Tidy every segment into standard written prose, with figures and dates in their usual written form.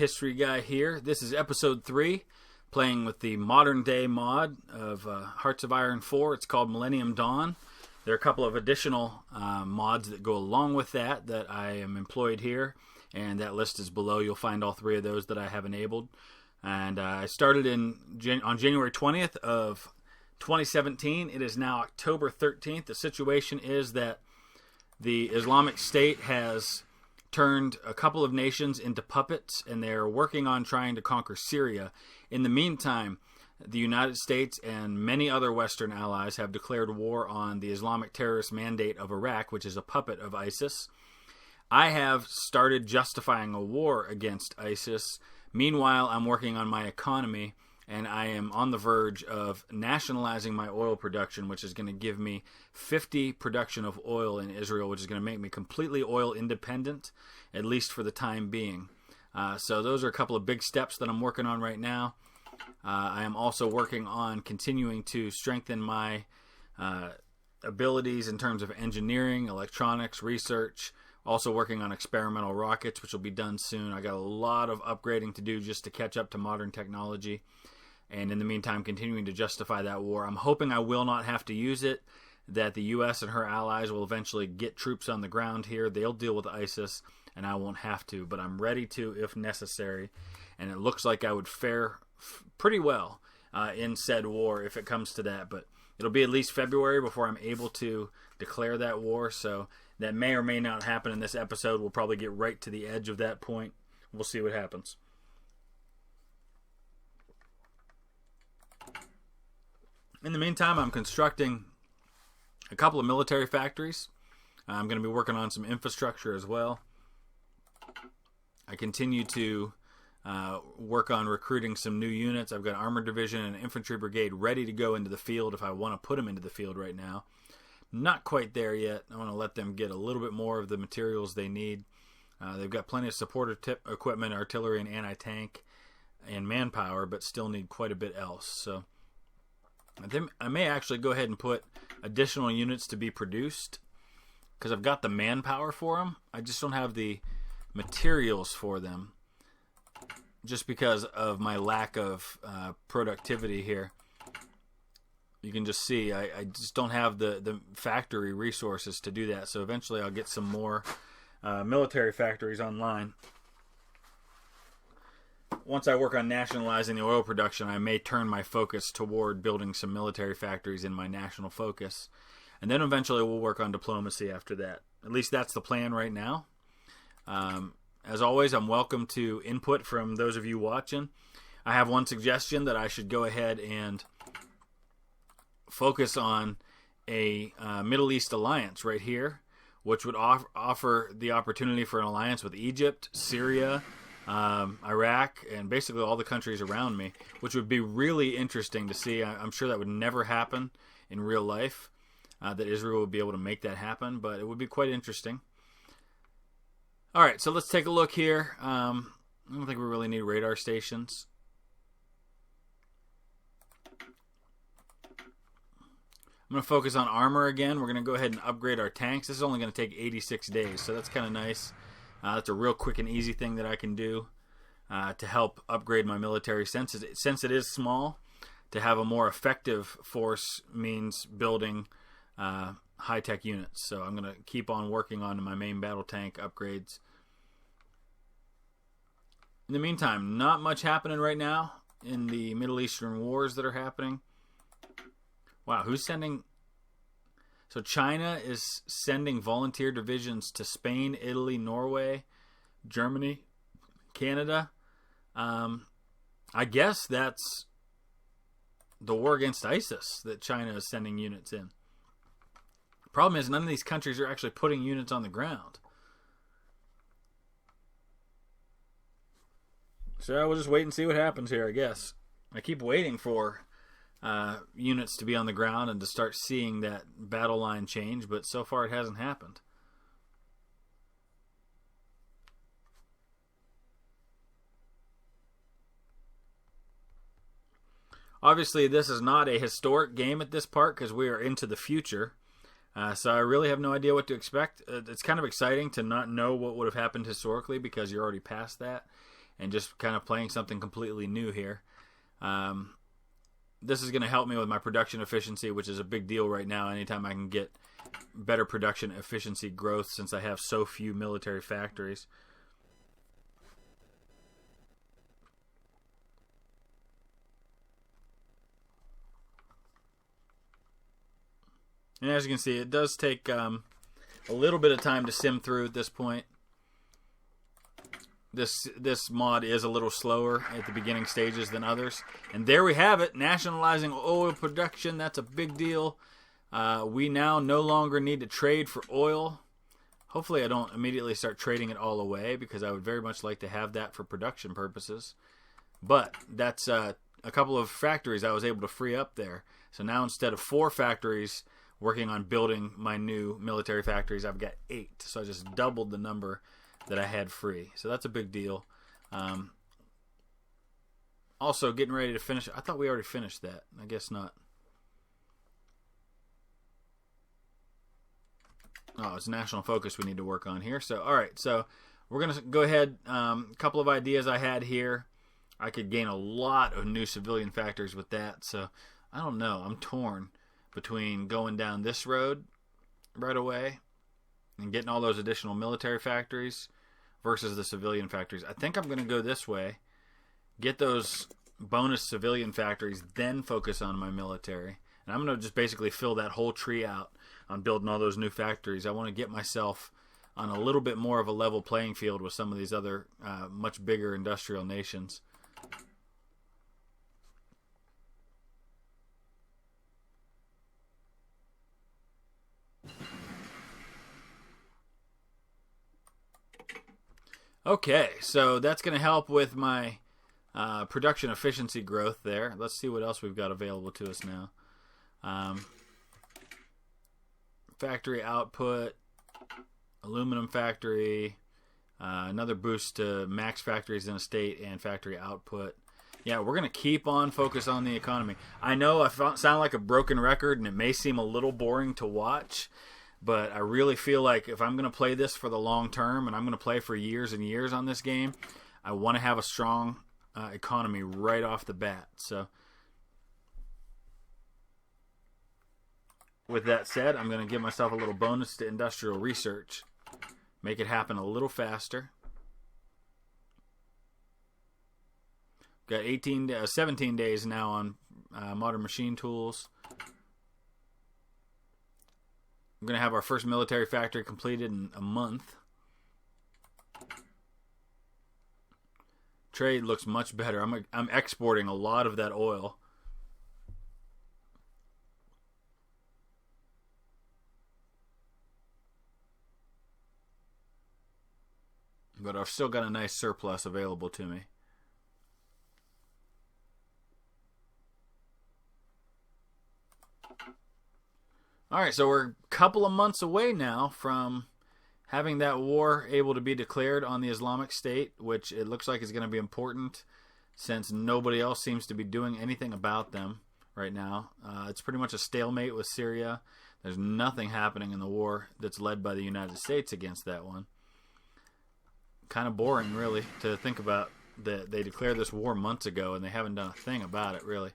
History Guy here. This is episode 3, playing with the modern day mod of Hearts of Iron 4. It's called Millennium Dawn. There are a couple of additional mods that go along with that I am employed here, and that list is below. You'll find all 3 of those that I have enabled. And I started on January 20th of 2017. It is now October 13th. The situation is that the Islamic State has turned a couple of nations into puppets, and they're working on trying to conquer Syria. In the meantime, the United States and many other Western allies have declared war on the Islamic terrorist mandate of Iraq, which is a puppet of ISIS. I have started justifying a war against ISIS. Meanwhile, I'm working on my economy, and I am on the verge of nationalizing my oil production, which is going to give me 50 production of oil in Israel, which is going to make me completely oil independent, at least for the time being. So those are a couple of big steps that I'm working on right now. I am also working on continuing to strengthen my abilities in terms of engineering, electronics, research. Also working on experimental rockets, which will be done soon. I got a lot of upgrading to do just to catch up to modern technology. And in the meantime, continuing to justify that war. I'm hoping I will not have to use it, that the U.S. and her allies will eventually get troops on the ground here. They'll deal with ISIS, and I won't have to. But I'm ready to if necessary. And it looks like I would fare pretty well in said war if it comes to that. But it'll be at least February before I'm able to declare that war. So that may or may not happen in this episode. We'll probably get right to the edge of that point. We'll see what happens. In the meantime, I'm constructing a couple of military factories. I'm going to be working on some infrastructure as well. I continue to work on recruiting some new units. I've got Armored Division and Infantry Brigade ready to go into the field if I want to put them into the field right now. Not quite there yet. I want to let them get a little bit more of the materials they need. They've got plenty of supportive equipment, artillery and anti-tank, and manpower, but still need quite a bit else. So I may actually go ahead and put additional units to be produced because I've got the manpower for them. I just don't have the materials for them just because of my lack of productivity here. You can just see I just don't have the factory resources to do that. So eventually I'll get some more military factories online. Once I work on nationalizing the oil production, I may turn my focus toward building some military factories in my national focus. And then eventually we'll work on diplomacy after that. At least that's the plan right now. As always, I'm welcome to input from those of you watching. I have one suggestion that I should go ahead and focus on a Middle East alliance right here, which would offer the opportunity for an alliance with Egypt, Syria, Iraq, and basically all the countries around me, which would be really interesting to see. I'm sure that would never happen in real life, that Israel would be able to make that happen, but it would be quite interesting. All right, so let's take a look here. I don't think we really need radar stations. I'm going to focus on armor again. We're going to go ahead and upgrade our tanks. This is only going to take 86 days, so that's kind of nice. That's a real quick and easy thing that I can do to help upgrade my military. Since it is small, to have a more effective force means building high-tech units. So I'm going to keep on working on my main battle tank upgrades. In the meantime, not much happening right now in the Middle Eastern wars that are happening. Wow, who's sending... So China is sending volunteer divisions to Spain, Italy, Norway, Germany, Canada. I guess that's the war against ISIS that China is sending units in. Problem is, none of these countries are actually putting units on the ground. So we'll just wait and see what happens here, I guess. I keep waiting for units to be on the ground and to start seeing that battle line change, but so far it hasn't happened. Obviously, this is not a historic game at this part because we are into the future. So I really have no idea what to expect. It's kind of exciting to not know what would have happened historically because you're already past that. and just kind of playing something completely new here. This is going to help me with my production efficiency, which is a big deal right now. Anytime I can get better production efficiency growth, since I have so few military factories. And as you can see, it does take a little bit of time to sim through at this point. This mod is a little slower at the beginning stages than others. And there we have it, nationalizing oil production. That's a big deal. We now no longer need to trade for oil. Hopefully I don't immediately start trading it all away, because I would very much like to have that for production purposes. But that's a couple of factories I was able to free up there. So now instead of 4 factories working on building my new military factories, I've got 8. So I just doubled the number that I had free. So that's a big deal. Also, getting ready to finish. I thought we already finished that. I guess not. Oh, it's national focus we need to work on here. So, all right. So we're going to go ahead. A couple of ideas I had here. I could gain a lot of new civilian factories with that. So I don't know. I'm torn between going down this road right away and getting all those additional military factories versus the civilian factories. I think I'm going to go this way, get those bonus civilian factories, then focus on my military. And I'm going to just basically fill that whole tree out on building all those new factories. I want to get myself on a little bit more of a level playing field with some of these other much bigger industrial nations. Okay, so that's going to help with my production efficiency growth there. Let's see what else we've got available to us now. Factory output, aluminum factory, another boost to max factories in a state and factory output. Yeah, we're going to keep on focus on the economy. I know I sound like a broken record, and it may seem a little boring to watch, but I really feel like if I'm going to play this for the long term, and I'm going to play for years and years on this game, I want to have a strong economy right off the bat. So with that said, I'm going to give myself a little bonus to industrial research. Make it happen a little faster. Got 17 days now on modern machine tools. We're going to have our first military factory completed in a month. Trade looks much better. I'm exporting a lot of that oil. But I've still got a nice surplus available to me. Alright, so we're a couple of months away now from having that war able to be declared on the Islamic State, which it looks like is going to be important since nobody else seems to be doing anything about them right now. It's pretty much a stalemate with Syria. There's nothing happening in the war that's led by the United States against that one. Kind of boring, really, to think about that they declared this war months ago and they haven't done a thing about it, really.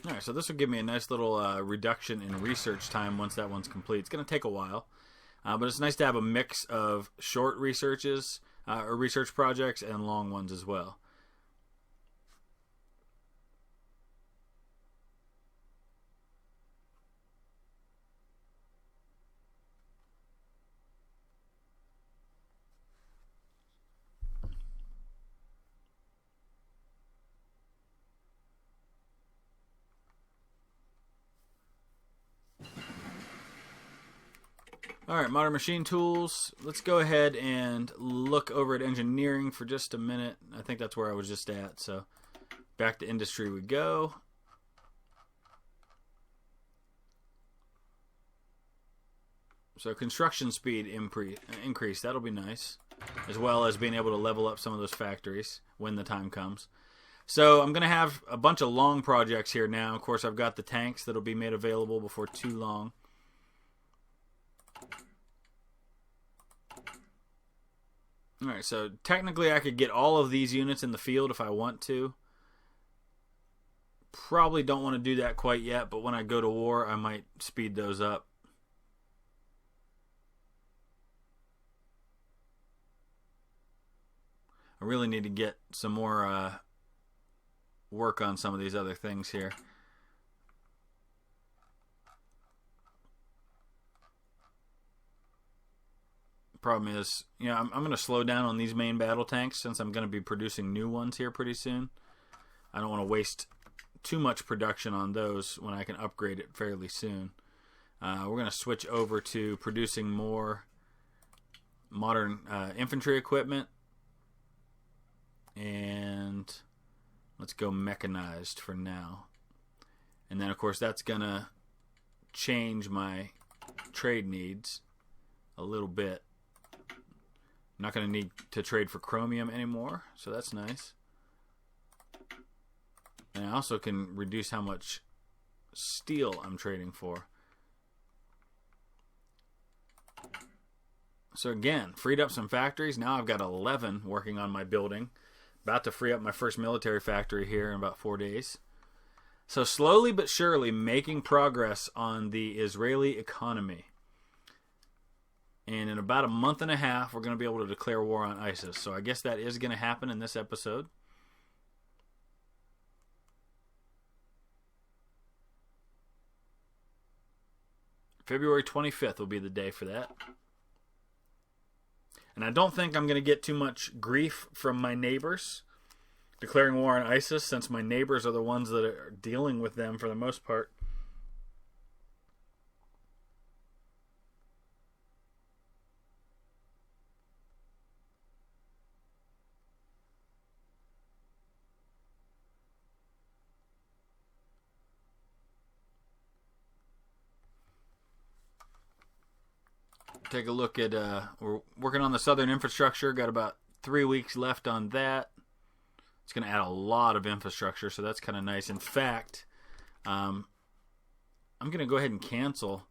Alright, so this will give me a nice little reduction in research time once that one's complete. It's going to take a while, but it's nice to have a mix of short researches or research projects and long ones as well. Alright, modern machine tools. Let's go ahead and look over at engineering for just a minute. I think that's where I was just at. So back to industry we go. So construction speed increase. That'll be nice. As well as being able to level up some of those factories when the time comes. So I'm going to have a bunch of long projects here now. Of course, I've got the tanks that'll be made available before too long. Alright, so technically I could get all of these units in the field if I want to. Probably don't want to do that quite yet, but when I go to war, I might speed those up. I really need to get some more work on some of these other things here. Problem is, I'm going to slow down on these main battle tanks since I'm going to be producing new ones here pretty soon. I don't want to waste too much production on those when I can upgrade it fairly soon. We're going to switch over to producing more modern infantry equipment. And let's go mechanized for now. And then, of course, that's going to change my trade needs a little bit. I'm not going to need to trade for chromium anymore, so that's nice. And I also can reduce how much steel I'm trading for. So again, freed up some factories. Now I've got 11 working on my building. About to free up my first military factory here in about 4 days. So slowly but surely making progress on the Israeli economy. And in about a month and a half, we're going to be able to declare war on ISIS. So I guess that is going to happen in this episode. February 25th will be the day for that. And I don't think I'm going to get too much grief from my neighbors declaring war on ISIS, since my neighbors are the ones that are dealing with them for the most part. Take a look at, we're working on the southern infrastructure. Got about 3 weeks left on that. It's going to add a lot of infrastructure, so that's kind of nice. In fact, I'm going to go ahead and cancel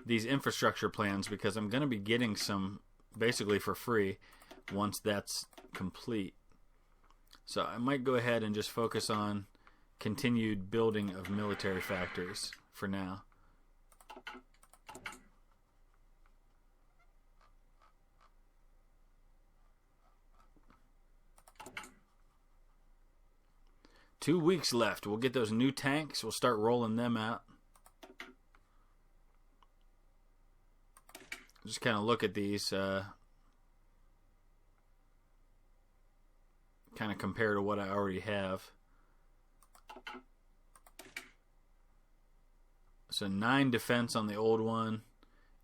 these infrastructure plans because I'm going to be getting some basically for free once that's complete. So I might go ahead and just focus on continued building of military factories for now. Two weeks left. We'll get those new tanks. We'll start rolling them out. Just kind of look at these. Kind of compare to what I already have. So 9 defense on the old one.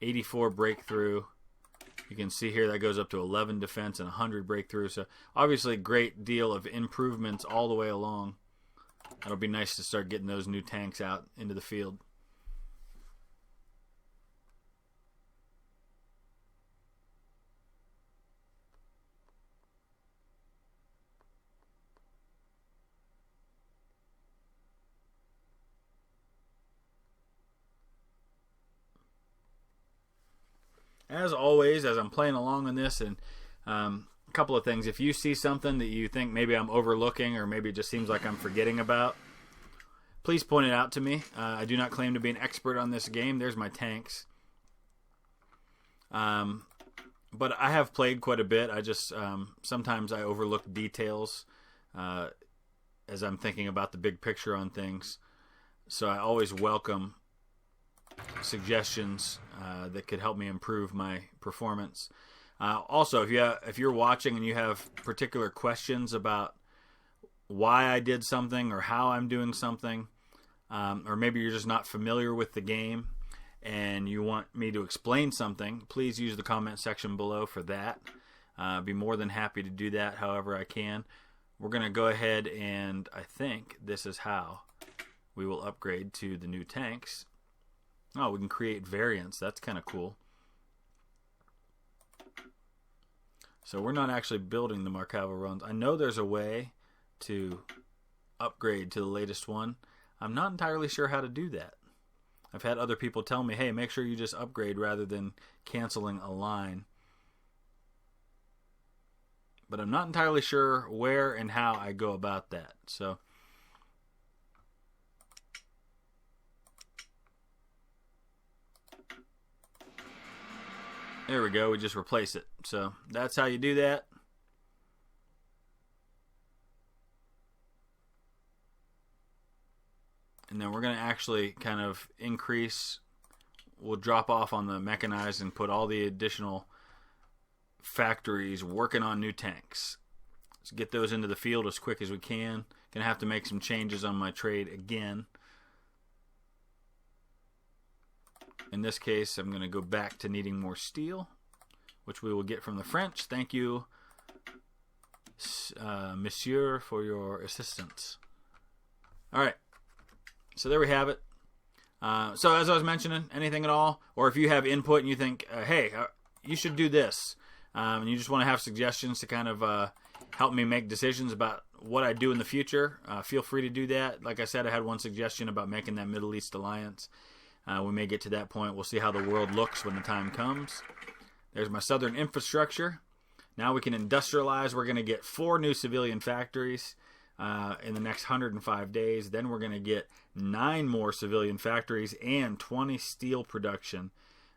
84 breakthrough. You can see here that goes up to 11 defense and 100 breakthrough. So obviously a great deal of improvements all the way along. It'll be nice to start getting those new tanks out into the field. As always, as I'm playing along on this, and a couple of things. If you see something that you think maybe I'm overlooking or maybe it just seems like I'm forgetting about, please point it out to me. I do not claim to be an expert on this game. There's my tanks. But I have played quite a bit. I just sometimes I overlook details as I'm thinking about the big picture on things. So I always welcome suggestions that could help me improve my performance. Also, if you're watching and you have particular questions about why I did something or how I'm doing something, or maybe you're just not familiar with the game and you want me to explain something, please use the comment section below for that. I'd be more than happy to do that however I can. We're going to go ahead and I think this is how we will upgrade to the new tanks. Oh, we can create variants. That's kind of cool. So we're not actually building the Markava runs. I know there's a way to upgrade to the latest one. I'm not entirely sure how to do that. I've had other people tell me, hey, make sure you just upgrade rather than canceling a line. but I'm not entirely sure where and how I go about that. So there we go. We just replace it. So that's how you do that. And then we're going to actually kind of increase. We'll drop off on the mechanized and put all the additional factories working on new tanks. Let's get those into the field as quick as we can. Going to have to make some changes on my trade again. In this case, I'm going to go back to needing more steel, which we will get from the French. Thank you, monsieur, for your assistance. All right. So there we have it. So as I was mentioning, anything at all, or if you have input and you think, hey, you should do this, and you just want to have suggestions to kind of help me make decisions about what I do in the future, feel free to do that. Like I said, I had one suggestion about making that Middle East alliance. We may get to that point. We'll see how the world looks when the time comes. There's my southern infrastructure. Now we can industrialize. We're going to get 4 new civilian factories in the next 105 days. Then we're going to get 9 more civilian factories and 20 steel production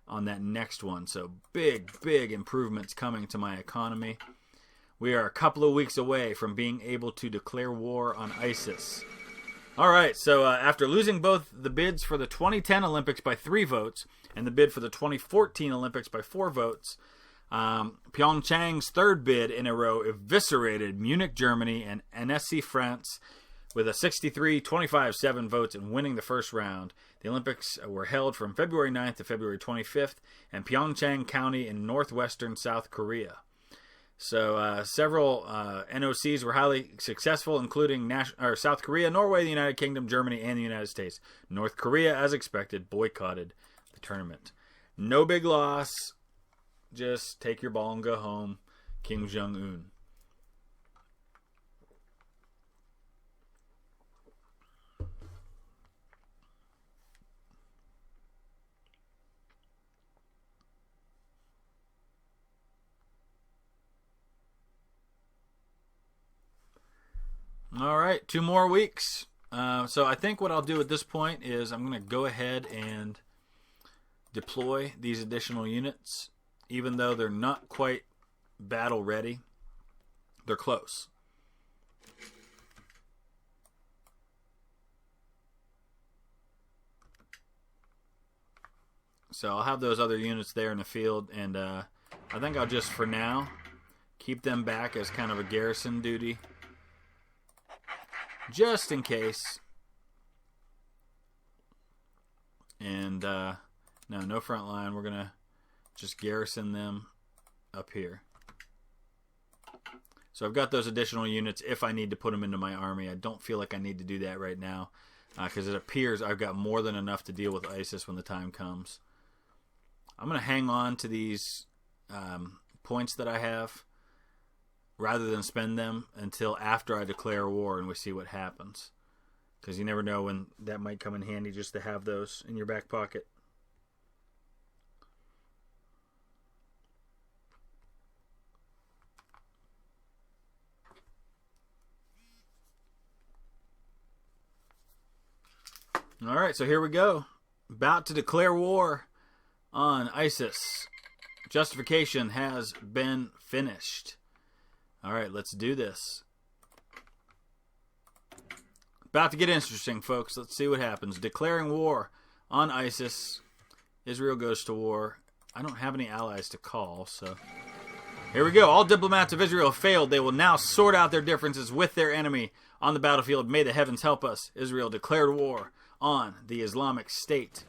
on that next one. So big improvements coming to my economy. We are a couple of weeks away from being able to declare war on ISIS. All right, so after losing both the bids for the 2010 Olympics by 3 votes and the bid for the 2014 Olympics by 4 votes, Pyeongchang's third bid in a row eviscerated Munich, Germany, and Annecy, France, with a 63-25-7 votes and winning the first round. The Olympics were held from February 9th to February 25th in Pyeongchang County in northwestern South Korea. So several NOCs were highly successful, including South Korea, Norway, the United Kingdom, Germany, and the United States. North Korea, as expected, boycotted the tournament. No big loss. Just take your ball and go home, Kim Jong-un. All right, 2 more weeks. So I think what I'll do at this point is I'm going to go ahead and deploy these additional units. Even though they're not quite battle ready, they're close. So I'll have those other units there in the field, and I think I'll just, for now, keep them back as kind of a garrison duty, just in case. And no front line. We're going to just garrison them up here. So I've got those additional units if I need to put them into my army. I don't feel like I need to do that right now because it appears I've got more than enough to deal with ISIS when the time comes. I'm going to hang on to these points that I have rather than spend them until after I declare war and we see what happens. Because you never know when that might come in handy just to have those in your back pocket. All right, so here we go. About to declare war on ISIS. Justification has been finished. All right, let's do this. About to get interesting, folks. Let's see what happens. Declaring war on ISIS. Israel goes to war. I don't have any allies to call, so here we go. All diplomats of Israel have failed. They will now sort out their differences with their enemy on the battlefield. May the heavens help us. Israel declared war on the Islamic State.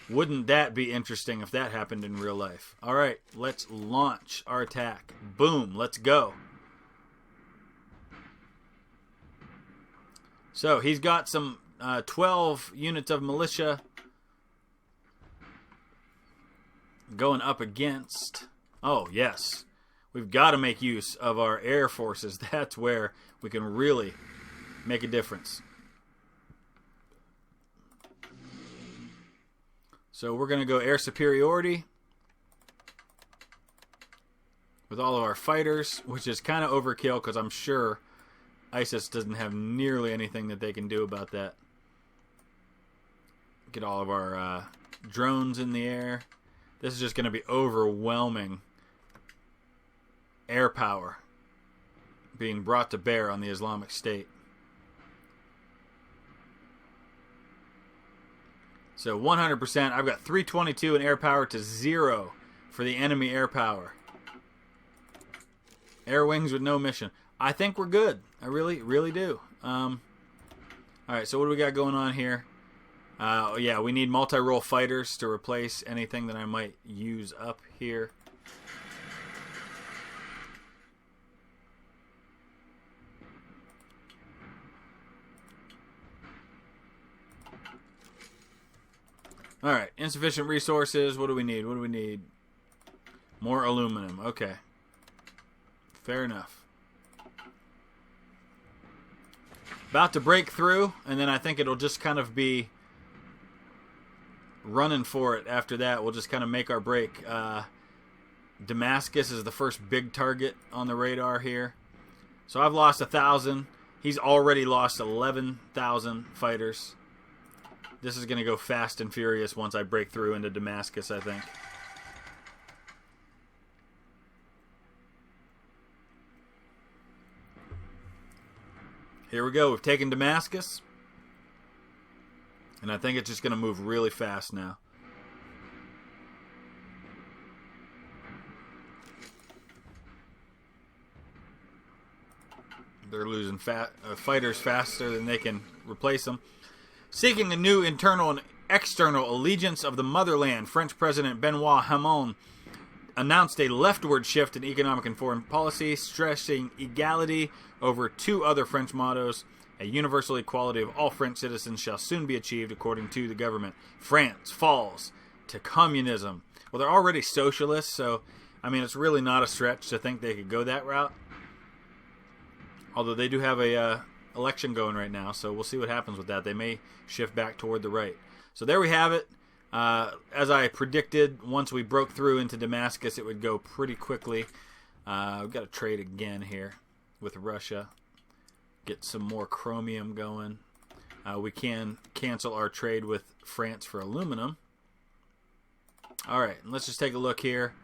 Wouldn't that be interesting if that happened in real life? All right, let's launch our attack. Boom, let's go. So he's got some 12 units of militia going up against. Oh, yes. We've got to make use of our air forces. That's where we can really make a difference. So we're going to go air superiority. with all of our fighters, which is kind of overkill because I'm sure ISIS doesn't have nearly anything that they can do about that. Get all of our drones in the air. This is just going to be overwhelming air power being brought to bear on the Islamic State. So 100%, I've got 322 in air power to 0 for the enemy air power. Air wings with no mission. I think we're good. I really, really do. Alright, so what do we got going on here? Yeah, we need multi-role fighters to replace anything that I might use up here. Alright, insufficient resources. What do we need? What do we need? More aluminum. Okay. Fair enough. About to break through, and then I think it'll just kind of be running for it after that. We'll just kind of make our break. Damascus is the first big target on the radar here. So I've lost 1,000. He's already lost 11,000 fighters. This is going to go fast and furious once I break through into Damascus, I think. Here we go. We've taken Damascus. And I think it's just going to move really fast now. They're losing fighters faster than they can replace them. Seeking a new internal and external allegiance of the motherland, French President Benoît Hamon announced a leftward shift in economic and foreign policy, stressing equality over two other French mottos. A universal equality of all French citizens shall soon be achieved, according to the government. France falls to communism. Well, they're already socialists, so, I mean, it's really not a stretch to think they could go that route. Although they do have a election going right now, so we'll see what happens with that. They may shift back toward the right. So there we have it. As I predicted, once we broke through into Damascus, it would go pretty quickly. We've got to trade again here with Russia. Get some more chromium going. We can cancel our trade with France for aluminum. Alright, let's just take a look here.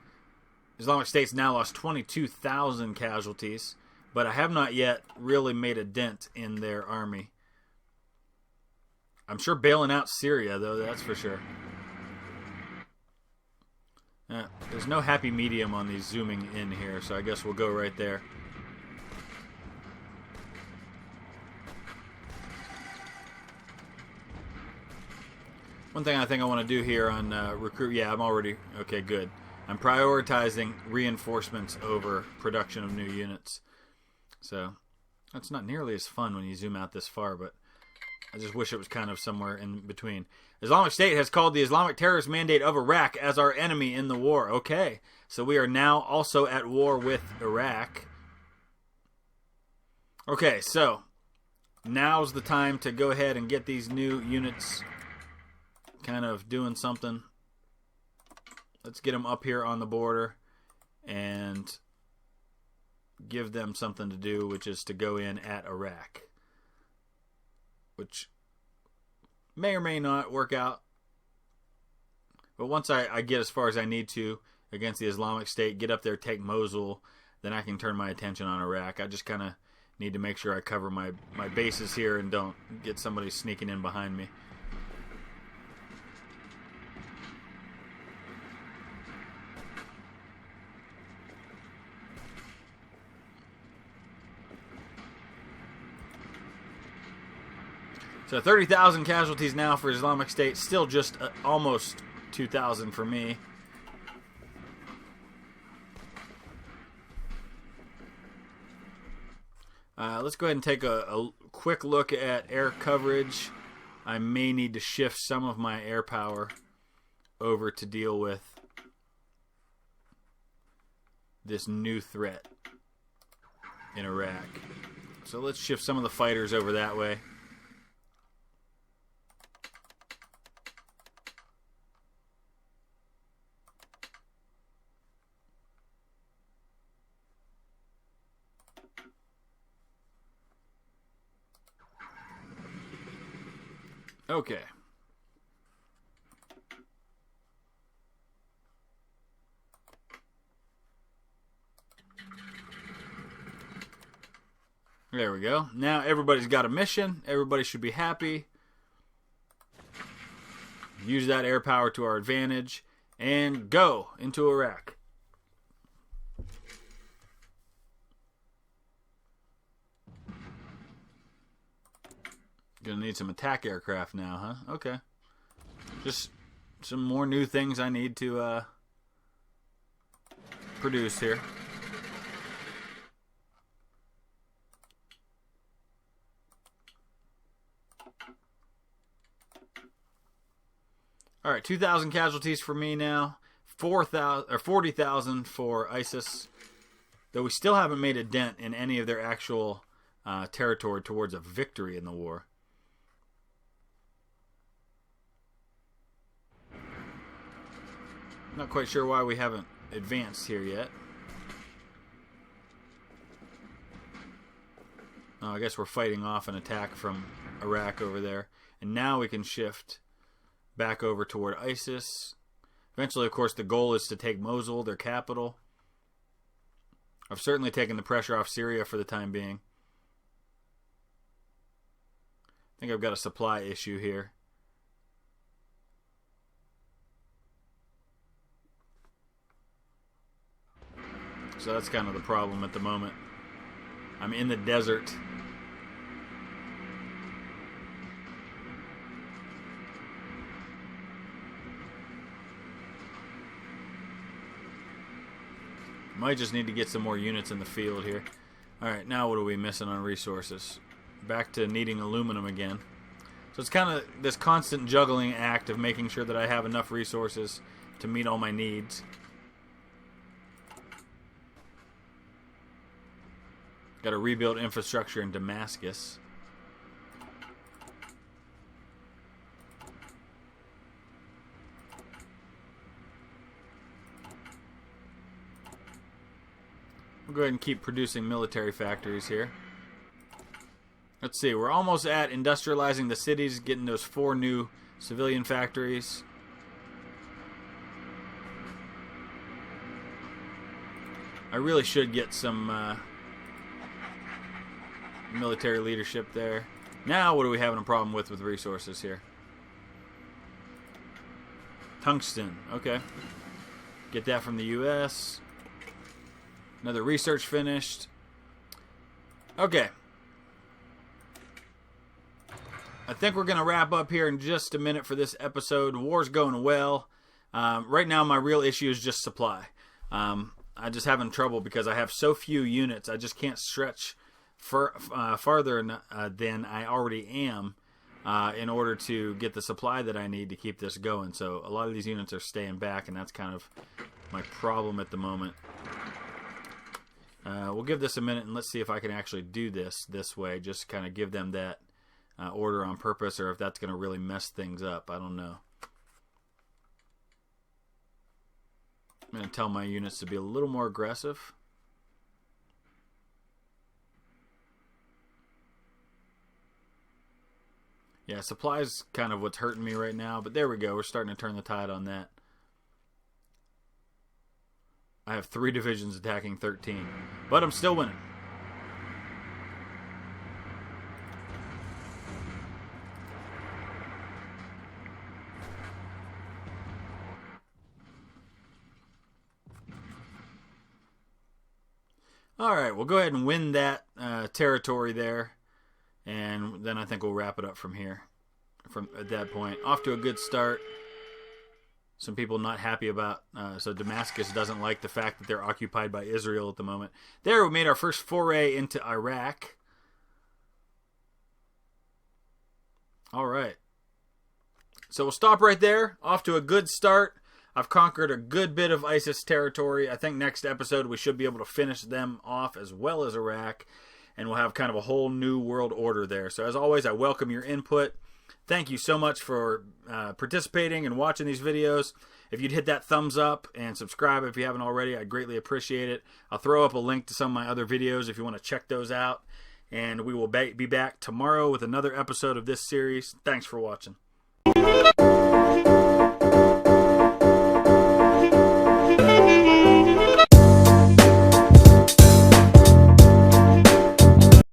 Islamic State's now lost 22,000 casualties, but I have not yet really made a dent in their army. I'm sure bailing out Syria, though, that's for sure. There's no happy medium on these zooming in here, so I guess we'll go right there. One thing I think I want to do here on recruit, yeah, I'm already, okay, good. I'm prioritizing reinforcements over production of new units. So, that's not nearly as fun when you zoom out this far, but I just wish it was kind of somewhere in between. Islamic State has called the Islamic Terrorist Mandate of Iraq as our enemy in the war. Okay, so we are now also at war with Iraq. Okay, so now's the time to go ahead and get these new units kind of doing something. Let's get them up here on the border and give them something to do, which is to go in at Iraq, which may or may not work out. But once I get as far as I need to against the Islamic State, get up there, take Mosul, then I can turn my attention on Iraq. I just kind of need to make sure I cover my bases here and don't get somebody sneaking in behind me. So 30,000 casualties now for Islamic State. Still just almost 2,000 for me. Let's go ahead and take a quick look at air coverage. I may need to shift some of my air power over to deal with this new threat in Iraq. So let's shift some of the fighters over that way. Okay. There we go. Now everybody's got a mission. Everybody should be happy. Use that air power to our advantage. And go into Iraq. Gonna need some attack aircraft now, huh? Okay. Just some more new things I need to produce here. All right, 2,000 casualties for me now. 4,000 or 40,000 for ISIS. Though we still haven't made a dent in any of their actual territory towards a victory in the war. Not quite sure why we haven't advanced here yet. Oh, I guess we're fighting off an attack from Iraq over there. And now we can shift back over toward ISIS. Eventually, of course, the goal is to take Mosul, their capital. I've certainly taken the pressure off Syria for the time being. I think I've got a supply issue here. So that's kind of the problem at the moment. I'm in the desert. Might just need to get some more units in the field here. Alright, now what are we missing on resources? Back to needing aluminum again. So it's kind of this constant juggling act of making sure that I have enough resources to meet all my needs. Got to rebuild infrastructure in Damascus. We'll go ahead and keep producing military factories here. Let's see, we're almost at industrializing the cities, getting those 4 new civilian factories. I really should get some military leadership there. Now what are we having a problem with resources here? Tungsten, okay. Get that from the US. Another research finished. Okay. I think we're going to wrap up here in just a minute for this episode. War's going well. Right now my real issue is just supply. I'm just having trouble because I have so few units. I just can't stretch farther than I already am in order to get the supply that I need to keep this going. So a lot of these units are staying back, and that's kind of my problem at the moment. We'll give this a minute and let's see if I can actually do this way. Just kind of give them that order on purpose, or if that's going to really mess things up. I don't know. I'm going to tell my units to be a little more aggressive. Yeah, supply is kind of what's hurting me right now, but there we go. We're starting to turn the tide on that. I have 3 divisions attacking 13, but I'm still winning. All right, we'll go ahead and win that territory there, and then I think we'll wrap it up from here. From at that point, off to a good start. Some people not happy about, so Damascus doesn't like the fact that they're occupied by Israel at the moment. There, we made our first foray into Iraq. All right. So we'll stop right there. Off to a good start. I've conquered a good bit of ISIS territory. I think next episode we should be able to finish them off as well as Iraq. And we'll have kind of a whole new world order there. So as always, I welcome your input. Thank you so much for participating and watching these videos. If you'd hit that thumbs up and subscribe if you haven't already, I'd greatly appreciate it. I'll throw up a link to some of my other videos if you want to check those out. And we will be back tomorrow with another episode of this series. Thanks for watching.